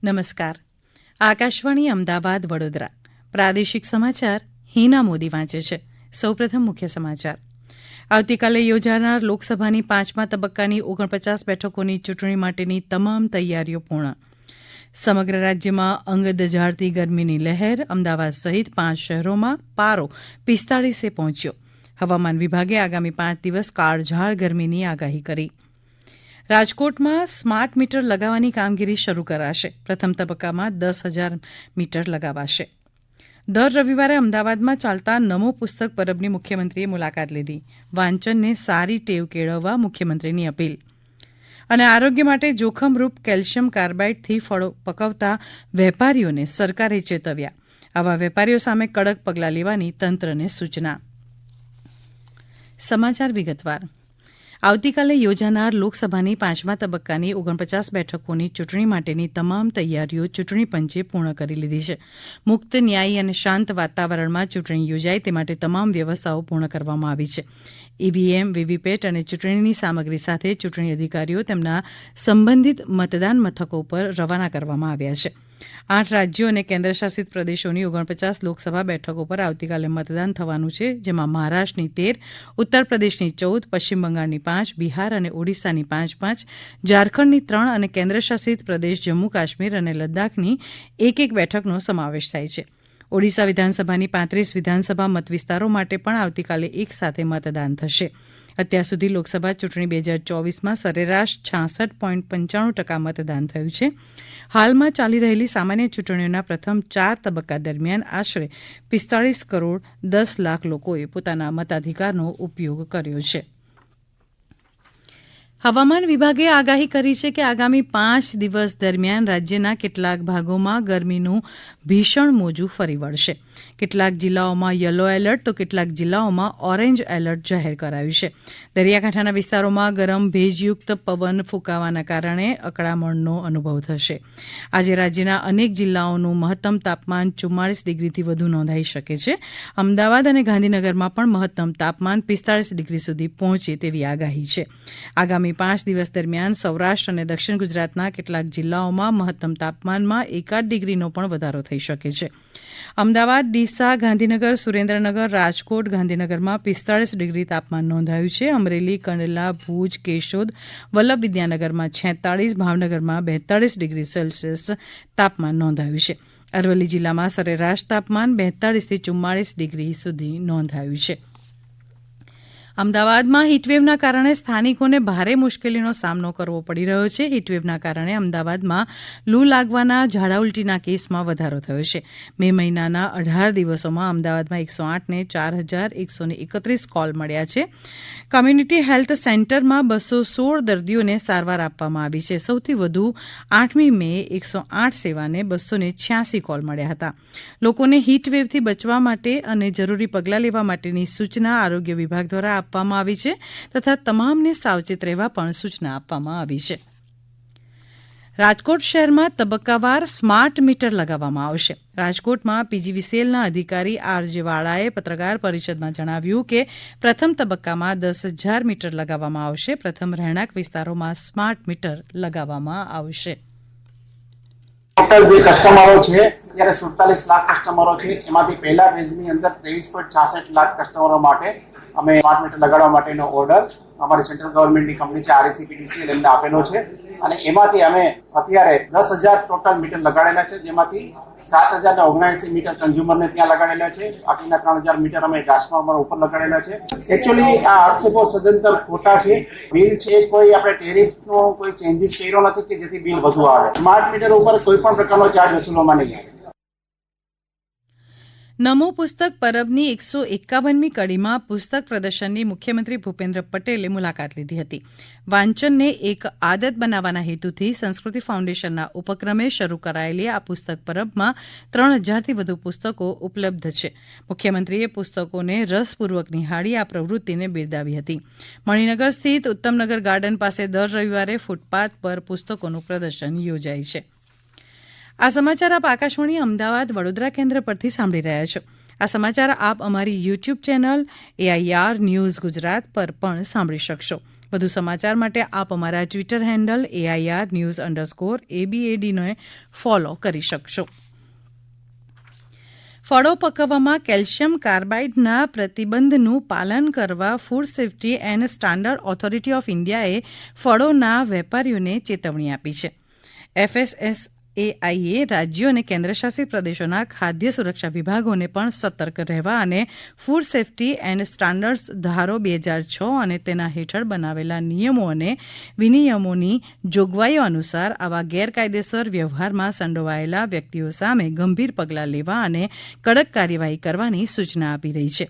નમસ્કાર. આકાશવાણી અમદાવાદ વડોદરા પ્રાદેશિક સમાચાર હિના મોદી વાંચે છે. સૌપ્રથમ મુખ્ય સમાચાર. આવતીકાલે યોજાનાર લોકસભાની 5મા તબક્કાની 49 બેઠકોની ચૂંટણી માટેની તમામ તૈયારીઓ પૂર્ણ. સમગ્ર રાજ્યમાં અંગ દઝાડતી ગરમીની લહેર. અમદાવાદ સહિત 5 શહેરોમાં પારો 45 પહોંચ્યો. હવામાન વિભાગે આગામી 5 દિવસ કાળઝાળ ગરમીની આગાહી કરી. રાજકોટમાં સ્માર્ટ મીટર લગાવવાની કામગીરી શરૂ કરાશે. પ્રથમ તબક્કામાં 10,000 મીટર લગાવાશે. દર રવિવારે અમદાવાદમાં ચાલતા નમો પુસ્તક પરબની મુખ્યમંત્રીએ મુલાકાત લીધી. વાંચનને સારી ટેવ કેળવવા મુખ્યમંત્રીની અપીલ. અને આરોગ્ય માટે જોખમરૂપ કેલ્શિયમ કાર્બાઇડથી ફળો પકવતા વેપારીઓને સરકારે ચેતવ્યા. આવા વેપારીઓ સામે કડક પગલાં લેવાની તંત્રને સૂચના. સમાચાર વિગતવાર. આવતીકાલે યોજાનાર લોકસભાની 5મા તબક્કાની 49 બેઠકોની ચૂંટણી માટેની તમામ તૈયારીઓ ચૂંટણી પંચે પૂર્ણ કરી લીધી છે. મુક્ત, ન્યાયી અને શાંત વાતાવરણમાં ચૂંટણી યોજાય તે માટે તમામ વ્યવસ્થાઓ પૂર્ણ કરવામાં આવી છે. ઈવીએમ, વીવીપેટ અને ચૂંટણીની સામગ્રી સાથે ચૂંટણી અધિકારીઓ તેમના સંબંધિત મતદાન મથકો પર રવાના કરવામાં આવ્યા છે. 8 રાજ્યો અને કેન્દ્રશાસિત પ્રદેશોની 49 લોકસભા બેઠકો પર આવતીકાલે મતદાન થવાનું છે, જેમાં મહારાષ્ટ્રની 13, ઉત્તર પ્રદેશની 14, પશ્ચિમ બંગાળની 5, બિહાર અને ઓડિશાની 5-5, ઝારખંડની 3 અને કેન્દ્રશાસિત પ્રદેશ જમ્મુ કાશ્મીર અને લદ્દાખની 1-1 બેઠકનો સમાવેશ થાય છે. ઓડિશા વિધાનસભાની 35 વિધાનસભા મતવિસ્તારો માટે પણ આવતીકાલે એક સાથે મતદાન થશે. અત્યાર સુધી લોકસભા ચૂંટણી 2024માં સરેરાશ 66.95% મતદાન થયું છે. હાલમાં ચાલી રહેલી સામાન્ય ચૂંટણીઓના પ્રથમ 4 તબક્કા દરમિયાન આશરે 45 કરોડ 10 લાખ લોકોએ પોતાના મતાધિકારનો ઉપયોગ કર્યો છે. હવામાન વિભાગે આગાહી કરી છે કે આગામી 5 દિવસ દરમિયાન રાજ્યના કેટલાક ભાગોમાં ગરમીનું ભીષણ મોજું ફરી વળશે. કેટલાક જિલ્લાઓમાં યલો એલર્ટ તો કેટલાક જિલ્લાઓમાં ઓરેન્જ એલર્ટ જાહેર કરાયું છે. દરિયાકાંઠાના વિસ્તારોમાં ગરમ ભેજયુક્ત પવન ફૂંકાવાના કારણે અકળામણનો અનુભવ થશે. આજે રાજ્યના અનેક જિલ્લાઓનું મહત્તમ તાપમાન 44 ડિગ્રીથી વધુ નોંધાઈ શકે છે. અમદાવાદ અને ગાંધીનગરમાં પણ મહત્તમ તાપમાન 45 ડિગ્રી સુધી પહોંચે તેવી આગાહી છે. આગામી 5 દિવસ દરમિયાન સૌરાષ્ટ્ર અને દક્ષિણ ગુજરાતના કેટલાક જિલ્લાઓમાં મહત્તમ તાપમાનમાં 1 ડિગ્રીનો પણ વધારો થઈ શકે છે. અમદાવાદ, ડીસા, ગાંધીનગર, સુરેન્દ્રનગર, રાજકોટ, ગાંધીનગરમાં 45 ડિગ્રી તાપમાન નોંધાયું છે. અમરેલી, કંડલા, ભુજ, કેશોદ, વલ્લભ વિદ્યાનગરમાં 46, ભાવનગરમાં 42 ડિગ્રી સેલ્સિયસ તાપમાન નોંધાયું છે. અરવલ્લી જિલ્લામાં સરેરાશ તાપમાન 42 થી 44 ડિગ્રી સુધી નોંધાયું છે. અમદાવાદમાં હીટવેવના કારણે સ્થાનિકોને ભારે મુશ્કેલીનો સામનો કરવો પડી રહ્યો છે. હીટવેવના કારણે અમદાવાદમાં લૂ લાગવાના, ઝાડા ઉલટીના કેસમાં વધારો થયો છે. મે મહિનાના 18 દિવસોમાં અમદાવાદમાં 108ને 4131 કોલ મળ્યા છે. કમ્યુનિટી હેલ્થ સેન્ટરમાં 216 દર્દીઓને સારવાર આપવામાં આવી છે. સૌથી વધુ 8મી મે 108 સેવાને 286 કોલ મળ્યા હતા. લોકોને હીટવેવથી બચવા માટે અને જરૂરી પગલાં લેવા માટેની સૂચના આરોગ્ય વિભાગ દ્વારા આપવામાં આવી છે તથા તમામને સાવચેત રહેવા પણ સૂચના આપવામાં આવી છે. રાજકોટ શહેરમાં તબક્કાવાર સ્માર્ટ મીટર લગાવવામાં આવશે. રાજકોટમાં પીજીવીસીએલના અધિકારી આરજે વાળાએ પત્રકાર પરિષદમાં જણાવ્યું કે પ્રથમ તબક્કામાં 10,000 મીટર લગાવવામાં આવશે. પ્રથમ રહેણાંક વિસ્તારોમાં સ્માર્ટ મીટર લગાવવામાં આવશે. ટોટલ જે કસ્ટમરો છે ત્યારે 47 લાખ કસ્ટમરો છે. એમાંથી પહેલા ફેઝની અંદર 23.66 લાખ કસ્ટમરો માટે અમે સ્માર્ટ મીટર લગાડવા માટેનો ઓર્ડર અમારી સેન્ટ્રલ ગવર્મેન્ટની કંપની છે RECPDCL એમને આપેલો છે. અને એમાંથી અમે અત્યારે 10,000 ટોટલ મીટર લગાડેલા છે, જેમાંથી 7,079 મીટર કન્ઝ્યુમરને ત્યાં લગાડેલા છે. બાકીના 3,000 મીટર અમે ટ્રાન્સફોર્મર ઉપર લગાડેલા છે. એકચ્યુઅલી આ આક્ષેપો સદંતર ખોટા છે. બિલ છે કોઈ આપણે ટેરિફનો કોઈ ચેન્જીસ કર્યો નથી કે જેથી બિલ વધુ આવે. સ્માર્ટ મીટર ઉપર કોઈ પણ પ્રકારનો ચાર્જ વસૂલવામાં નહીં આવે. નમો પુસ્તક પરબની 151મી કડીમાં પુસ્તક પ્રદર્શનની મુખ્યમંત્રી ભૂપેન્દ્ર પટેલે મુલાકાત લીધી હતી. વાંચનને એક આદત બનાવવાના હેતુથી સંસ્કૃતિ ફાઉન્ડેશનના ઉપક્રમે શરૂ કરાયેલી આ પુસ્તક પરબમાં 3,000થી વધુ પુસ્તકો ઉપલબ્ધ છે. મુખ્યમંત્રીએ પુસ્તકોને રસપૂર્વક નિહાળી આ પ્રવૃત્તિને બિરદાવી હતી. મણિનગર સ્થિત ઉત્તમનગર ગાર્ડન પાસે દર રવિવારે ફૂટપાથ પર પુસ્તકોનું પ્રદર્શન યોજાય છે. આ સમાચાર આપ આકાશવાણી અમદાવાદ વડોદરા કેન્દ્ર પરથી સાંભળી રહ્યા છો. આ સમાચાર આપ અમારી YouTube channel AIR news Gujarat પર પણ સાંભળી શકશો. વધુ સમાચાર માટે આપ અમારા ટ્વિટર હેન્ડલ AIR_news_ABAD ને ફોલો કરી શકશો. ફળો પકવવામાં કેલ્શિયમ કાર્બાઇડના પ્રતિબંધનું પાલન કરવા food safety and standard authority of ઇન્ડિયાએ ફળોના વેપારીઓને ચેતવણી આપી છે. FSSAIએ રાજ્યો અને કેન્દ્રશાસિત પ્રદેશોના ખાદ્ય સુરક્ષા વિભાગોને પણ સતર્ક રહેવા અને ફૂડ સેફ્ટી એન્ડ સ્ટાન્ડર્ડ્સ ધારો 2006 અને તેના હેઠળ બનાવેલા નિયમો અને વિનિયમોની જોગવાઈઓ અનુસાર આવા ગેરકાયદેસર વ્યવહારમાં સંડોવાયેલા વ્યક્તિઓ સામે ગંભીર પગલાં લેવા અને કડક કાર્યવાહી કરવાની સૂચના આપી રહી છે.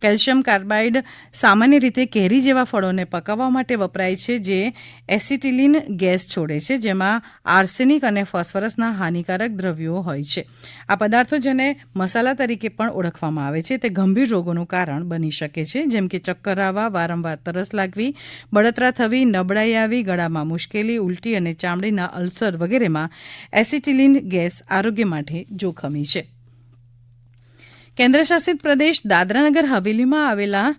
કેલ્શિયમ કાર્બાઇડ સામાન્ય રીતે કેરી જેવા ફળોને પકાવવા માટે વપરાય છે, જે એસિટિલિન ગેસ છોડે છે, જેમાં આર્સેનિક અને ફોસ્ફરસના હાનિકારક દ્રવ્યો હોય છે. આ પદાર્થો, જેને મસાલા તરીકે પણ ઓળખવામાં આવે છે, તે ગંભીર રોગોનું કારણ બની શકે છે, જેમ કે ચક્કર આવવા, વારંવાર તરસ લાગવી, બળતરા થવી, નબળાઈ આવી, ગળામાં મુશ્કેલી, ઉલટી અને ચામડીના અલ્સર વગેરેમાં એસિટિલિન ગેસ આરોગ્ય માટે જોખમી છે. કેન્દ્રશાસિત પ્રદેશ દાદરાનગર હવેલીમાં આવેલા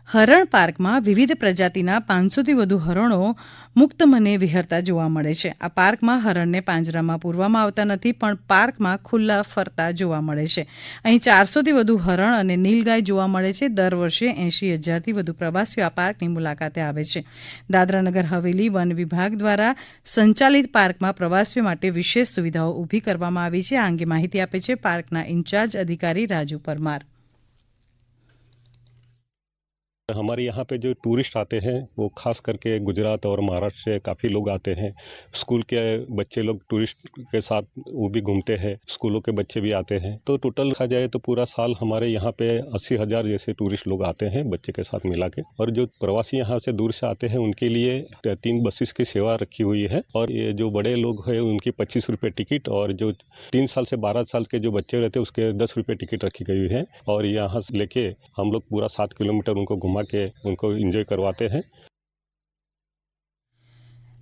હરણ પાર્કમાં વિવિધ પ્રજાતિના 500થી વધુ હરણો મુક્તમને વિહરતા જોવા મળે છે. આ પાર્કમાં હરણને પાંજરામાં પૂરવામાં આવતા નથી, પણ પાર્કમાં ખુલ્લા ફરતા જોવા મળે છે. અહીં 400થી વધુ હરણ અને નીલગાય જોવા મળે છે. દર વર્ષે 80,000થી વધુ પ્રવાસીઓ આ પાર્કની મુલાકાતે આવે છે. દાદરાનગર હવેલી વન વિભાગ દ્વારા સંચાલિત પાર્કમાં પ્રવાસીઓ માટે વિશેષ સુવિધાઓ ઊભી કરવામાં આવી છે. આ અંગે માહિતી આપે છે પાર્કના ઇન્ચાર્જ અધિકારી રાજુ પરમાર. हमारे यहाँ पे जो टूरिस्ट आते हैं वो खास करके गुजरात और महाराष्ट्र से काफ़ी लोग आते हैं. स्कूल के बच्चे लोग टूरिस्ट के साथ वो भी घूमते हैं, स्कूलों के बच्चे भी आते हैं. तो टोटल देखा जाए तो पूरा साल हमारे यहाँ पे 80,000 जैसे टूरिस्ट लोग आते हैं बच्चे के साथ मिला के. और जो प्रवासी यहाँ से दूर से आते हैं उनके लिए 3 बसेस की सेवा रखी हुई है. और ये जो बड़े लोग हैं उनकी 25 रुपये टिकट, और जो 3 साल से 12 साल के जो बच्चे रहते हैं उसके 10 रुपये टिकट रखी गई है. और यहाँ से लेके हम लोग पूरा 7 किलोमीटर उनको घुमा के उनको एंजॉय करवाते हैं.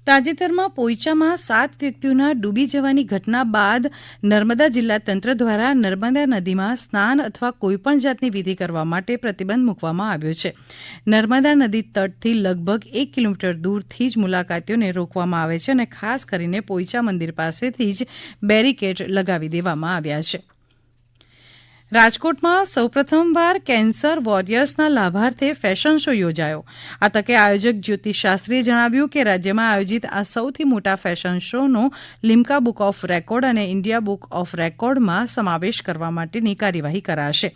તાજેતરમાં પોઈચામાં 7 વ્યક્તિઓના ડૂબી જવાની ઘટના બાદ નર્મદા જિલ્લા તંત્ર દ્વારા નર્મદા નદીમાં સ્નાન અથવા કોઈપણ જાતની વિધિ કરવા માટે પ્રતિબંધ મૂકવામાં આવ્યો છે. નર્મદા નદી તટથી લગભગ 1 કિલોમીટર દૂરથી જ મુલાકાતીઓને રોકવામાં આવે છે અને ખાસ કરીને પોઈચા મંદિર પાસેથી જ બેરીકેડ લગાવી દેવામાં આવ્યા છે. રાજકોટમાં સૌપ્રથમવાર કેન્સર વોરિયર્સના લાભાર્થે ફેશન શો યોજાયો. આ તકે આયોજક જ્યોતિ શાસ્ત્રીએ જણાવ્યું કે રાજ્યમાં આયોજિત આ સૌથી મોટા ફેશન શોનો લિમ્કા બુક ઓફ રેકોર્ડ અને ઇન્ડિયા બુક ઓફ રેકોર્ડમાં સમાવેશ કરવા માટેની કાર્યવાહી કરાશે.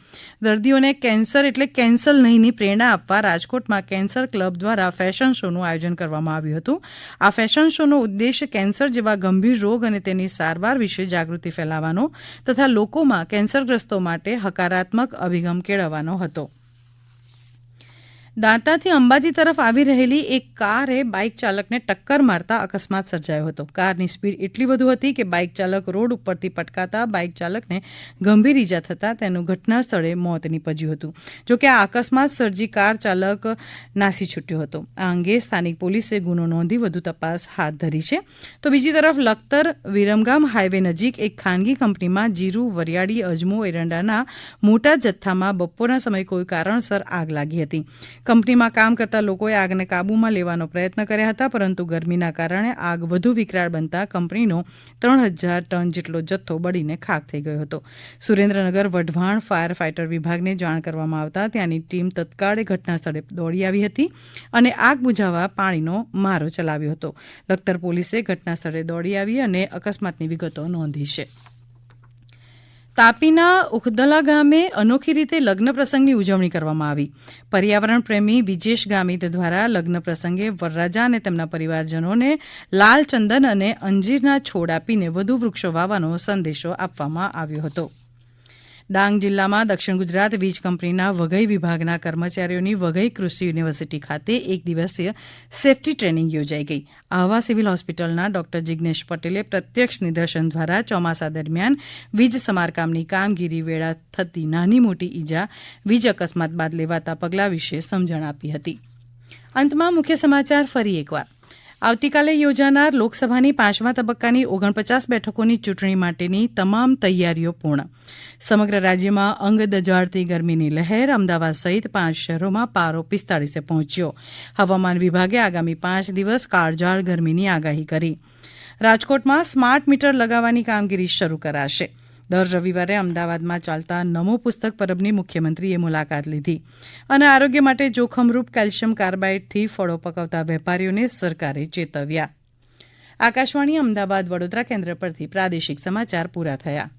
દર્દીઓને કેન્સર એટલે કેન્સર નહીંની પ્રેરણા આપવા રાજકોટમાં કેન્સર ક્લબ દ્વારા ફેશન શોનું આયોજન કરવામાં આવ્યું હતું. આ ફેશન શોનો ઉદ્દેશ કેન્સર જેવા ગંભીર રોગ અને તેની સારવાર વિશે જાગૃતિ ફેલાવવાનો તથા લોકોમાં કેન્સરગ્રસ્તો માટે હકારાત્મક અભિગમ કેળવવાનો હતો. દાંતાથી અંબાજી તરફ આવી રહેલી એક કારે બાઇક ચાલકને ટક્કર મારતા અકસ્માત સર્જાયો હતો. કારની સ્પીડ એટલી વધુ હતી કે બાઇક ચાલક રોડ ઉપરથી પટકાતા બાઇક ચાલકને ગંભીર ઇજા થતાં તેનું ઘટના સ્થળે મોત નીપજ્યું હતું. જોકે આ અકસ્માત સર્જી કાર ચાલક નાસી છૂટ્યો હતો. આ અંગે સ્થાનિક પોલીસે ગુનો નોંધી વધુ તપાસ હાથ ધરી છે. તો બીજી તરફ લખતર વિરમગામ હાઇવે નજીક એક ખાનગી કંપનીમાં જીરું, વરિયાળી, અજમો, એરંડાના મોટા જથ્થામાં બપોરના સમયે કોઈ કારણસર આગ લાગી હતી. કંપનીમાં કામ કરતા લોકોએ આગને કાબૂમાં લેવાનો પ્રયત્ન કર્યા હતા, પરંતુ ગરમીના કારણે આગ વધુ વિકરાળ બનતા કંપનીનો 3000 ટન જેટલો જથ્થો બળીને ખાખ થઈ ગયો હતો. સુરેન્દ્રનગર વઢવાણ ફાયર ફાઇટર વિભાગને જાણ કરવામાં આવતા ત્યાંની ટીમ તત્કાળે ઘટના સ્થળે દોડી આવી હતી અને આગ બુઝાવવા પાણીનો મારો ચલાવ્યો હતો. લખતર પોલીસે ઘટના સ્થળે દોડી આવી અને અકસ્માતની વિગતો નોંધી છે. તાપીના ઉખદલા ગામે અનોખી રીતે લગ્ન પ્રસંગની ઉજવણી કરવામાં આવી. પર્યાવરણ પ્રેમી વિજેશ ગામિત દ્વારા લગ્ન પ્રસંગે વરરાજા અને તેમના પરિવારજનોને લાલ ચંદન અને અંજીરના છોડ આપીને વધુ વૃક્ષો વાવવાનો સંદેશો આપવામાં આવ્યો હતો. ડાંગ જિલ્લામાં દક્ષિણ ગુજરાત વીજ કંપનીના વઘઈ વિભાગના કર્મચારીઓની વઘઈ કૃષિ યુનિવર્સિટી ખાતે એક દિવસીય સેફટી ટ્રેનિંગ યોજાઈ ગઈ. આહવા સિવિલ હોસ્પિટલના ડોક્ટર જિગ્નેશ પટેલે પ્રત્યક્ષ નિદર્શન દ્વારા ચોમાસા દરમિયાન વીજ સમારકામની કામગીરી વેળા થતી નાની મોટી ઈજા, વીજ અકસ્માત બાદ લેવાતા પગલાં વિશે સમજણ આપી હતી. અંતમાં મુખ્ય સમાચાર ફરી એકવાર. આવતીકાલે યોજાનાર લોકસભાની 5મા તબક્કાની 49 બેઠકોની ચૂંટણી માટેની તમામ તૈયારીઓ પૂર્ણ. સમગ્ર રાજ્યમાં અંગ દજાડતી ગરમીની લહેર. અમદાવાદ સહિત 5 શહેરોમાં પારો 45 પહોંચ્યો. હવામાન વિભાગે આગામી 5 દિવસ કાળઝાળ ગરમીની આગાહી કરી. રાજકોટમાં સ્માર્ટ મીટર લગાવવાની કામગીરી શરૂ કરાશે. દર રવિવારે અમદાવાદમાં ચાલતા નમો પુસ્તક પરબની મુખ્યમંત્રીએ મુલાકાત લીધી અને આરોગ્ય માટે જોખમરૂપ કેલ્શિયમ કાર્બાઇડથી ફળો પકવતા વેપારીઓને સરકારે ચેતવ્યા. આકાશવાણી અમદાવાદ વડોદરા કેન્દ્ર પરથી પ્રાદેશિક સમાચાર પૂરા થયા.